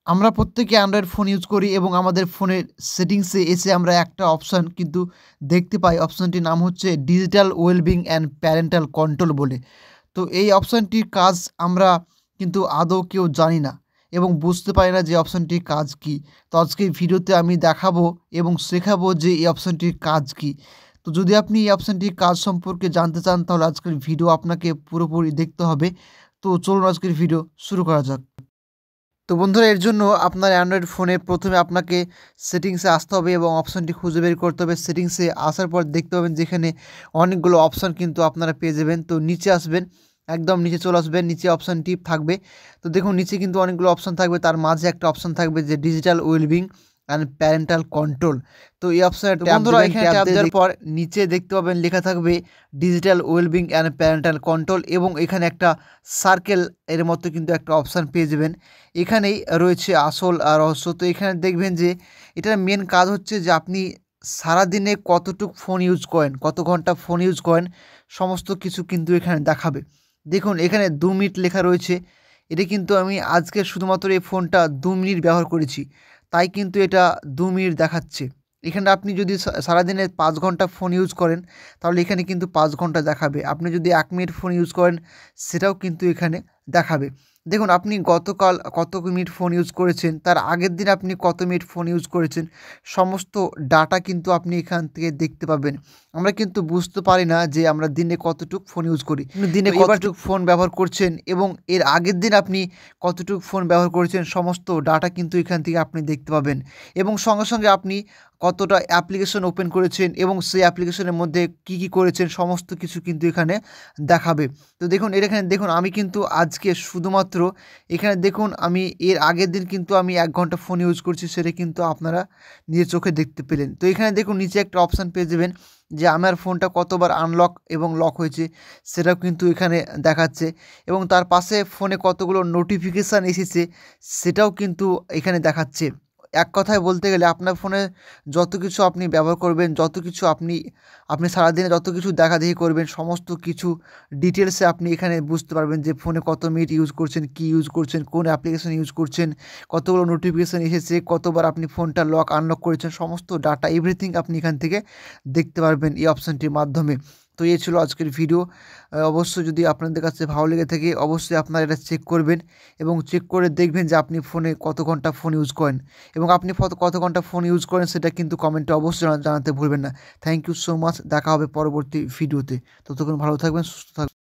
আমরা প্রত্যেকে Android phone use করি এবং আমাদের ফোনের সেটিংসে এসে আমরা একটা অপশান কিন্তু দেখতে পাই। অপশানটির নাম হচ্ছে digital wellbeing and parental control বলে। তো এই অপশানটির কাজ আমরা কিন্তু আদৌ কেউ জানি না এবং বুঝতে পারি না যে অপশানটির কাজ কী। তো আজকের ভিডিওতে আমি দেখাবো এবং শেখাবো যে এই অপশানটির কাজ কী। তো যদি আপনি এই অপশানটির কাজ সম্পর্কে জানতে চান তাহলে আজকের ভিডিও আপনাকে পুরোপুরি দেখতে হবে। তো চলুন আজকের ভিডিও শুরু করা যাক। তো বন্ধুরা, এর জন্য আপনার অ্যান্ড্রয়েড ফোনে প্রথমে আপনাকে সেটিংসে আসতে হবে এবং অপশানটি খুঁজে বের করতে হবে। সেটিংসে আসার পর দেখতে পাবেন যেখানে অনেকগুলো অপশান কিন্তু আপনারা পেয়ে যাবেন। তো নিচে আসবেন, একদম নিচে চলে আসবেন, নিচে অপশানটি থাকবে। তো দেখুন নিচে কিন্তু অনেকগুলো অপশান থাকবে, তার মাঝে একটা অপশান থাকবে যে digital wellbeing and parental control. তো এই অপশানে ট্যাপ দেওয়ার পর নিচে দেখতে পাবেন লেখা থাকবে digital wellbeing and parental control এবং এখানে একটা সার্কেল এর মতো কিন্তু একটা অপশান পেয়ে যাবেন। এখানেই রয়েছে আসল রহস্য। তো এখানে দেখবেন যে এটার মেন কাজ হচ্ছে যে আপনি সারাদিনে কতটুকু ফোন ইউজ করেন, কত ঘন্টা ফোন ইউজ করেন, সমস্ত কিছু কিন্তু এখানে দেখাবে। দেখুন এখানে 2 মিনিট লেখা রয়েছে। এটা কিন্তু আমি আজকে শুধুমাত্র এই ফোনটা 2 মিনিট ব্যবহার করেছি, তাই কিন্তু এটা 2 মিনিট দেখাচ্ছে। এখানে আপনি যদি সারাদিনে 5 ঘন্টা ফোন ইউজ করেন তাহলে এখানে কিন্তু 5 ঘন্টা দেখাবে। আপনি যদি 1 মিনিট ফোন ইউজ করেন সেটাও কিন্তু এখানে দেখাবে। দেখুন আপনি গতকাল কত মিনিট ফোন ইউজ করেছেন, তার আগের দিন আপনি কত মিনিট ফোন ইউজ করেছেন, সমস্ত ডাটা কিন্তু আপনি এখান থেকে দেখতে পাবেন। আমরা কিন্তু বুঝতে পারি না যে আমরা দিনে কতটুকু ফোন ইউজ করি, দিনে কতটুকু ফোন ব্যবহার করছেন এবং এর আগের দিন আপনি কতটুকু ফোন ব্যবহার করেছেন, সমস্ত ডাটা কিন্তু এখান থেকে আপনি দেখতে পাবেন। এবং সঙ্গে সঙ্গে আপনি কতটা অ্যাপ্লিকেশন ওপেন করেছেন এবং সেই অ্যাপ্লিকেশনের মধ্যে কী কী করেছেন সমস্ত কিছু কিন্তু এখানে দেখাবে। তো দেখুন এখানে দেখুন আমি কিন্তু আজকে শুধুমাত্র এখানে দেখুন আমি এর আগের দিন কিন্তু আমি 1 ঘন্টা ফোন ইউজ করছি, সেটা কিন্তু আপনারা নিজের চোখে দেখতে পেলেন। তো এখানে দেখুন নিচে একটা অপশান পেয়ে যাবেন যে আমার ফোনটা কতবার আনলক এবং লক হয়েছে সেটাও কিন্তু এখানে দেখাচ্ছে এবং তার পাশে ফোনে কতগুলো নোটিফিকেশান এসেছে সেটাও কিন্তু এখানে দেখাচ্ছে। এক কথায় বলতে গেলে আপনার ফোনে যত কিছু আপনি ব্যবহার করবেন, যত কিছু আপনি সারাদিনে যত কিছু দেখাদেখি করবেন, সমস্ত কিছু ডিটেলসে আপনি এখানে বুঝতে পারবেন যে ফোনে কত মিনিট ইউজ করছেন, কী ইউজ করছেন, কোন অ্যাপ্লিকেশন ইউজ করছেন, কতগুলো নোটিফিকেশান এসেছে, কতবার আপনি ফোনটা লক আনলক করেছেন, সমস্ত ডাটা এভরিথিং আপনি এখান থেকে দেখতে পারবেন এই অপশানটির মাধ্যমে। তো এই ছিল আজকের ভিডিও। অবশ্যই যদি আপনাদের কাছে ভালো লেগে থাকে অবশ্যই আপনারা এটা চেক করবেন এবং চেক করে দেখবেন যে আপনি ফোনে কত ঘন্টা ফোন ইউজ করেন এবং আপনি কত ঘন্টা ফোন ইউজ করেন সেটা কিন্তু কমেন্টে অবশ্যই জানাতে ভুলবেন না। Thank you so much. দেখা হবে পরবর্তী ভিডিওতে। ততক্ষণ ভালো থাকবেন, সুস্থ থাকবেন।